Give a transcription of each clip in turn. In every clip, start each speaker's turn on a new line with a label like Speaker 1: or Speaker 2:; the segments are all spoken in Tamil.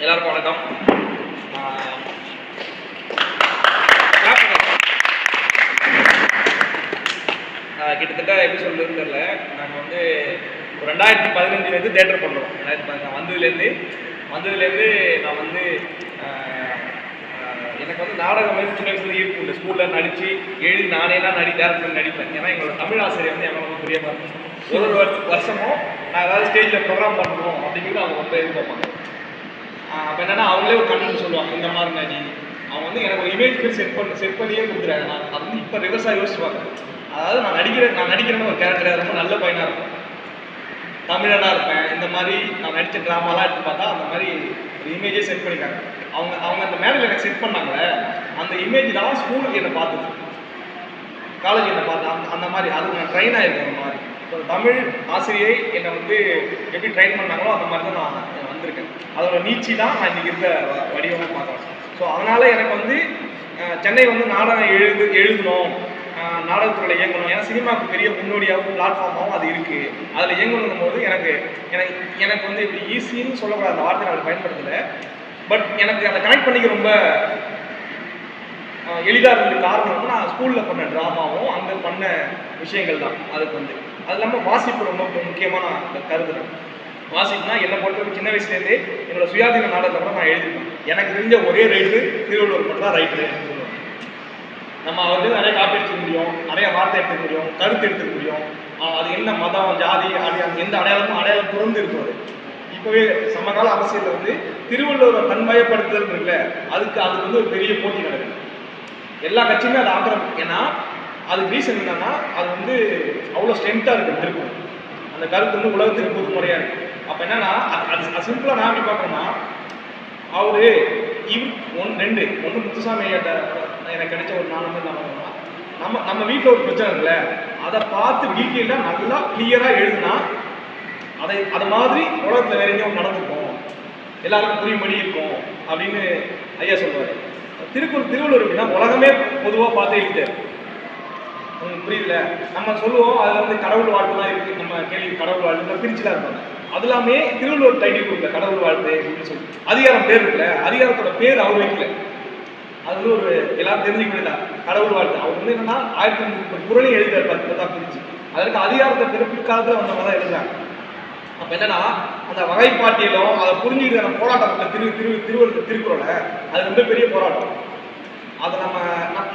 Speaker 1: எல்லாருக்கும் வணக்கம். கிட்டத்தட்ட எப்படி சொல்லுன்னு தெரியல. நாங்கள் வந்து ஒரு 2015 தேட்டர் பண்ணுறோம். 2015 வந்ததுலேருந்து நான் வந்து எனக்கு வந்து நாடகம் மாதிரி சின்ன வயசுல ஈர்ப்பு உண்டு. ஸ்கூலில் நடித்து எழுதி நானே தான் டேரக்டர் நடிப்பேன். ஏன்னா எங்களோட தமிழ் ஆசிரியர் வந்து எனக்கு ரொம்ப பிரியமாக இருக்கும். ஒரு வருஷமும் நான் ஏதாவது ஸ்டேஜில் ப்ரோக்ராம் பண்ணணும் அப்படிங்கிறது அவங்க ரொம்ப எதிர்பார்ப்பாங்க. அப்போ என்னென்னா அவங்களே ஒரு கண்டென்ட் சொல்லுவாங்க, இந்த மாதிரி நடி. அவங்க வந்து எனக்கு ஒரு இமேஜ் செட் பண்ணியே கொடுத்துறாங்க. நான் அது வந்து இப்போ ரிவர்ஸாக யோசிச்சு பார்க்குறேன். அதாவது நான் நடிக்கிறேன்னு ஒரு கேரக்டர் ரொம்ப நல்ல பையனாக இருக்கும், தமிழனாக இருப்பேன். இந்த மாதிரி நான் நடித்த ட்ராமாலாம் எடுத்து பார்த்தா அந்த மாதிரி ஒரு இமேஜே செட் பண்ணிட்டாங்க. அவங்க அந்த மேடையில் எனக்கு செட் பண்ணாங்க. அந்த இமேஜ் தான் ஸ்கூலுக்கு என்னை பார்த்துது, காலேஜ் என்னை பார்த்து அந்த மாதிரி அதுக்கு நான் ட்ரெயின் ஆகிருக்கேன். அந்த மாதிரி இப்போ தமிழ் ஆசிரியை என்னை வந்து எப்படி ட்ரெயின் பண்ணாங்களோ அந்த மாதிரி தான் நான் வந்திருக்கேன். அதோட நீச்சி தான் நான் இன்றைக்கி இருக்க வடிவமாக பார்க்குறேன். ஸோ அதனால் எனக்கு வந்து சென்னை வந்து நாடகம் எழுதணும், நாடகத்துறையில் இயங்கணும். ஏன்னா சினிமாவுக்கு பெரிய முன்னோடியாகவும் பிளாட்ஃபார்மாகவும் அது இருக்குது. அதில் இயங்கணும் போது எனக்கு வந்து இப்படி ஈஸின்னு சொல்லக்கூடாது, அந்த வார்த்தை நான் பயன்படுத்தலை. பட் எனக்கு அதை கனெக்ட் பண்ணிக்க ரொம்ப எளிதாக இருந்தது. காரணம் நான் ஸ்கூலில் பண்ண ட்ராமாவும் அங்கே பண்ண விஷயங்கள் தான். அதுக்கு வந்து அது இல்லாமல் வாசிப்பு ரொம்ப முக்கியமாக நான் கருதுறேன். வாசிப்புனா என்னை பொறுத்தவரைக்கும் சின்ன வயசுலேருந்தே என்னோட சுயாதீன நாடகத்தை கூட நான் எழுதிப்பேன். எனக்கு தெரிஞ்ச ஒரே ரைட்டு திருவள்ளுவர் மட்டும் தான் ரைட்டு சொல்லுவேன். நம்ம வந்து நிறைய காப்பி எடுத்துக்க முடியும், நிறைய வார்த்தை எடுத்துக்க முடியும், கருத்து எடுத்துக்க முடியும். அது என்ன மதம், ஜாதி, அடையாளம், எந்த அடையாளம் துறந்து இருக்கிறது. இப்போவே சமகால அரசியலில் வந்து திருவள்ளுவரை தன்மயப்படுத்துதல் இருக்குல்ல, அதுக்கு வந்து ஒரு பெரிய போட்டி நடக்குது. எல்லா கட்சியுமே அதை ஆக்கிரம். ஏன்னா அதுக்கு ரீசன் என்னன்னா அது வந்து அவ்வளோ ஸ்ட்ரென்த்தாக இருக்குது திருக்குறள். அந்த கருத்து வந்து உலகத்துக்கு பொதுமுறையாக இருக்குது. அப்போ என்னன்னா அது சிம்பிளாக நான் எப்படி பார்க்குறேன்னா, அவரு ஒன்று முத்துசாமி எனக்கு கிடைச்ச ஒரு 4 மணி நம்ம வீட்டில் ஒரு பிரச்சனை இருக்குல்ல, அதை பார்த்து டீட்டெயிலாக நல்லா கிளியராக எழுதுனா அதை மாதிரி உலகத்தில் வேற எங்கேயும் நடந்துருக்கும், எல்லாருக்கும் புரியும்படி இருக்கும் அப்படின்னு ஐயா சொல்லுவார். திருவள்ளுவர் அப்படின்னா உலகமே பொதுவாக பார்த்து எழுதிட்டார். உங்களுக்கு புரியுதுல? நம்ம சொல்லுவோம் அதில் வந்து கடவுள் வாழ்த்துலாம் இருக்குது. நம்ம கேள்வி கடவுள் வாழ்த்து பிரிச்சுலாம் இருப்பாங்க. அது எல்லாமே திருவள்ளுவர் டைட்டில் கொடுக்கல, கடவுள் வாழ்த்து அப்படின்னு சொல்லி. அதிகாரம் பேர் இருக்குல்ல, அதிகாரத்தோட பேர் அவர் வைக்கல. அது வந்து ஒரு எல்லாரும் தெரிஞ்சுக்கிட்டா கடவுள் வாழ்த்து. அவர் வந்து என்னன்னா 1030 குறளையும் எழுதிட்டார், 10 தான் பிரிச்சு. அதற்கு அதிகாரத்தை பிறப்பிக்காலத்தில் வந்தவங்க தான் எழுதுறாங்க. அப்போ என்னன்னா அந்த வகைப்பாட்டியலும் அதை புரிஞ்சுக்கிற போராட்டம் திருக்குறளை அது ரொம்ப பெரிய போராட்டம். அதை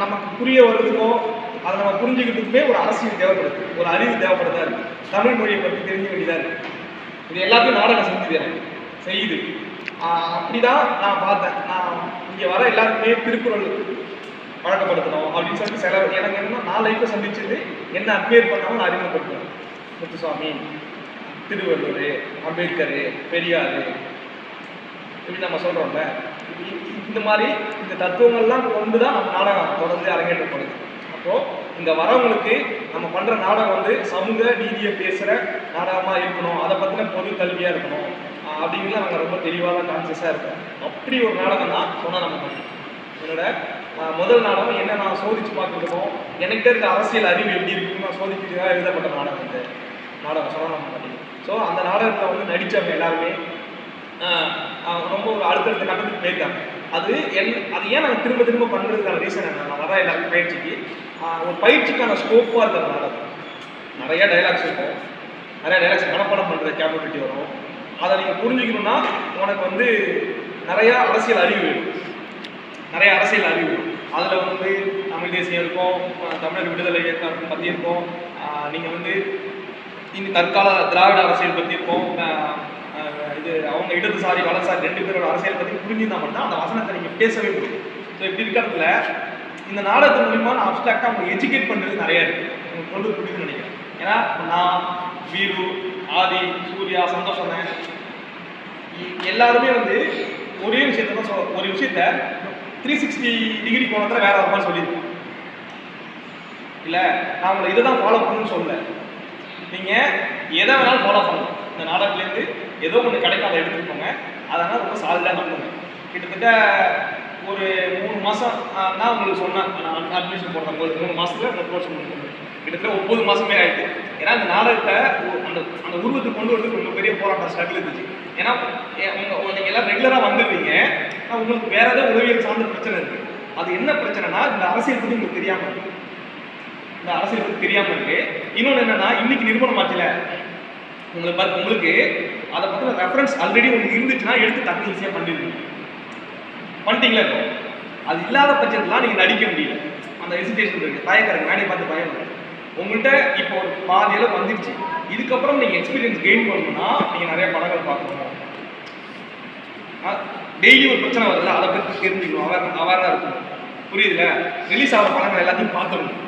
Speaker 1: நமக்கு புரிய வருதுக்கும் அதை நம்ம புரிஞ்சுக்கிறதுக்குமே ஒரு அரசியல் தேவைப்படுது, ஒரு அறிவு தேவைப்படுதா இருக்கு. தமிழ் மொழியை பற்றி தெரிஞ்ச வேண்டியதாக இருக்கு. இது எல்லாத்தையும் நாடகம் செய்யுது. அப்படிதான் நான் பார்த்தேன். நான் இங்கே வர எல்லாருக்குமே திருக்குறள் வழக்கப்படுத்தணும் அப்படின்னு சொல்லிட்டு எனக்கு என்னன்னா நான் லைஃப்பில் சந்திச்சது என்ன அட்மையர் பண்ணாமல் நான் அறிமுகப்படுத்துவேன். முத்துசாமி, திருவள்ளுவர், அம்பேத்கர், பெரியார், இப்படி நம்ம சொல்கிறோம்ல. இந்த மாதிரி இந்த தத்துவங்கள்லாம் கொண்டு தான் நம்ம நாடகம் தொடர்ந்து அரங்கேற்றப்படுது. அப்போது இந்த வரவங்களுக்கு நம்ம பண்ணுற நாடகம் வந்து சமூக நீதியை பேசுகிற நாடகமாக இருக்கணும், அதை பற்றின பொது கல்வியாக இருக்கணும் அப்படிங்கிறத நாங்கள் ரொம்ப தெளிவாக கான்சியஸாக இருக்கோம். அப்படி ஒரு நாடகம் தான் சொன்னால் நம்ம பண்ணணும். என்னோட முதல் நாடகம் என்ன நான் சோதித்து பார்த்துருக்கோம், என்கிட்ட இருக்க அரசியல் அறிவு எப்படி இருக்குன்னு நான் சோதிக்கிறதுக்காக எழுதப்பட்ட நாடகம். இந்த நாடகம் சொன்னால் நம்ம பண்ணி. ஸோ அந்த நாடகத்தில் வந்து நடித்தவங்க எல்லாருமே ரொம்ப ஒரு அடுத்தடுத்த கட்டத்துக்கு போயிருக்காங்க. அது ஏன் நாங்கள் திரும்ப பண்ணுறதுக்கான ரீசன் என்ன, நான் வர எல்லாருக்கும் பயிற்சிக்கு ஒரு பயிற்சிக்கான ஸ்கோப்பாக இருக்கிற நாடகம். நிறையா டைலாக்ஸ் இருக்கும், நிறையா டைலாக்ஸ் மனப்பாடம் பண்ணுற கேப்பபிலிட்டி வரும். அதை நீங்கள் புரிஞ்சுக்கணுன்னா உனக்கு வந்து நிறையா அரசியல் அறிவு வேணும். அதில் வந்து தமிழ் தேசியம் இருக்கும், தமிழக விடுதலை இயக்கம் பற்றி இருக்கும், நீங்கள் வந்து இன்னும் தற்கால திராவிட அரசியல் பற்றி இருக்கும், இது அவங்க இடதுசாரி வலதுசாரி 2 பேரோட அரசியல் பற்றி புரிஞ்சுருந்தா மட்டும்தான் அந்த வசனத்தை நீங்கள் பேசவே முடியும். ஸோ இப்படி இருக்கிறதுல இந்த நாடகத்தின் மூலிமா நான் அப்ஸ்ட்ராக்டாக அவங்க எஜுகேட் பண்ணுறது நிறையா இருக்குது. உங்களுக்கு கொண்டு புரியுதுன்னு நினைக்கிறேன். ஏன்னா நான், வீரு, ஆதி, சூர்யா, சந்தோஷம் எல்லாருமே வந்து ஒரே விஷயத்த தான் ஒரு விஷயத்த 360 டிகிரி கோணத்தில் வேற ஒரு மாதிரி சொல்லியிருக்கேன். இல்லை நான் உங்களை இதை தான் ஃபாலோ பண்ணணும்னு சொல்லலை, நீங்கள் எதை வேணாலும் ஃபாலோ பண்ணணும். இந்த நாடகத்துலேருந்து ஏதோ ஒன்று கிடைக்கும், அதை எடுத்துக்கோங்க. அதனால் ரொம்ப சாலிடாக நம்புங்க. கிட்டத்தட்ட ஒரு 3 மாதம் நான் உங்களுக்கு சொன்னேன், நான் அட்மிஷன் போடும்போது 3 மாதத்துல அந்த கோர்ஸ் முடிக்கணும். கிட்டத்தட்ட 9 மாதமே ஆயிடுச்சு. ஏன்னா இந்த நாடகத்தை அந்த அந்த உருவத்துக்கு கொண்டு வரதுக்கு ரொம்ப பெரிய போராட்டம் ஸ்ட்ரகிள் இருந்துச்சு. ஏன்னா நீங்கள் எல்லாம் ரெகுலராக வந்துடுவீங்க, ஆனால் உங்களுக்கு வேற ஏதோ உளவியல் சார்ந்த பிரச்சனை இருக்குது. அது என்ன பிரச்சனைனா இந்த அரசியல் பற்றி உங்களுக்கு தெரியாமல் இருக்கு. இந்த அரசியல் பற்றி தெரியாமல் இருக்கு. இன்னொன்று என்னன்னா, இன்னைக்கு நிறுவனம் ஆச்சுல, உங்களுக்கு அதை பற்றின ரெஃபரன்ஸ் ஆல்ரெடி உங்களுக்கு இருந்துச்சுன்னா எடுத்து டக்கு ஈஸியாக பண்ணிட்டீங்களா இருக்கும். அது இல்லாத பட்சத்துலாம் நீங்கள் நடிக்க முடியல. அந்த ஹெசிடேஷன் இருக்குது, தயக்கறங்க, வேலையை பார்த்து பயம். உங்கள்கிட்ட இப்போ ஒரு பாதி அளவு வந்துடுச்சு. இதுக்கப்புறம் நீங்கள் எக்ஸ்பீரியன்ஸ் கெயின் பண்ணணும்னா நீங்கள் நிறைய படங்கள் பார்க்கணும். டெய்லி ஒரு பிரச்சனை வருதுல்ல, அதை பற்றி தெரிஞ்சுக்கணும், அவேராக இருக்கணும். புரியுதுல? ரிலீஸ் ஆகிற படங்கள் எல்லாத்தையும் பார்த்துடணும்.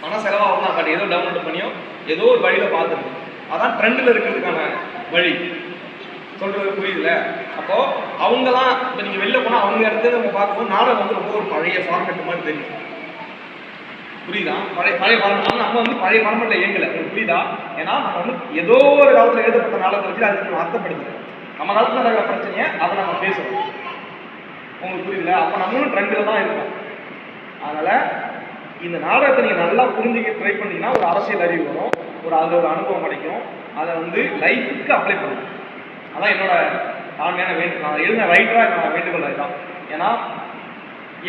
Speaker 1: பணம் செலவாகும் தான், ஏதோ டவுன்லோட் பண்ணியோ ஏதோ ஒரு வழியில் பார்த்துடணும். அதான் ட்ரெண்டில் இருக்கிறதுக்கான வழி. சொல்றது புரியுதுல? அப்போ அவங்கலாம் இப்போ நீங்கள் வெளில போனால் அவங்க இடத்துல நம்ம பார்க்கும்போது நாடகம் வந்து ரொம்ப ஒரு பழைய ஃபார்மேட் மாதிரி தெரியும். புரியுதா? பழைய ஃபார்மேட். ஆனால் நம்ம வந்து பழைய ஃபார்மேட்டில் இயங்கலை. உங்களுக்கு புரியுதா? ஏன்னா நம்ம வந்து ஏதோ ஒரு காலத்தில் எழுதப்பட்ட நாடகத்தை வச்சு அதுக்கு நம்ம அர்த்தப்படுத்துறோம். நம்ம காலத்தில் நடக்கிற பிரச்சனையை அதை நம்ம பேசுகிறோம். உங்களுக்கு புரியுதுல? அப்போ நம்மளும் ட்ரெண்டில் தான் இருக்கோம். அதனால் இந்த நாடகத்தை நீங்கள் நல்லா புரிஞ்சுக்க ட்ரை பண்ணிங்கன்னா ஒரு அரசியல் அறிவு வரும், அதில் ஒரு அனுபவம் கிடைக்கும். அதை வந்து லைஃபுக்கு அப்ளை பண்ணணும். அதான் என்னோட தாழ்மையான வேண்டுகோள். நான் எழுதின ரைட்டராக என்னோட வேண்டுகோள் அதுதான். ஏன்னா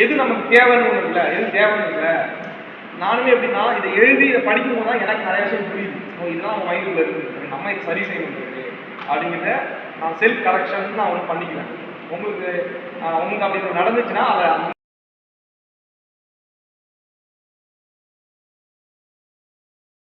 Speaker 1: எது நமக்கு தேவைன்னு ஒன்று இல்லை, எது தேவைன்னு இல்லை. நானுமே எப்படின்னா இதை எழுதி இதை படிக்கும்போது தான் எனக்கு நிறைய விஷயம் புரியுது. இதெல்லாம் நம்ம மைண்டில் இருக்குது, நம்ம இதை சரி செய்யணும் அப்படிங்கிறத நான் செல்ஃப் கரெக்ஷன் நான் ஒன்று பண்ணிக்கிறேன். உங்களுக்கு அப்படி நடந்துச்சுன்னா அதை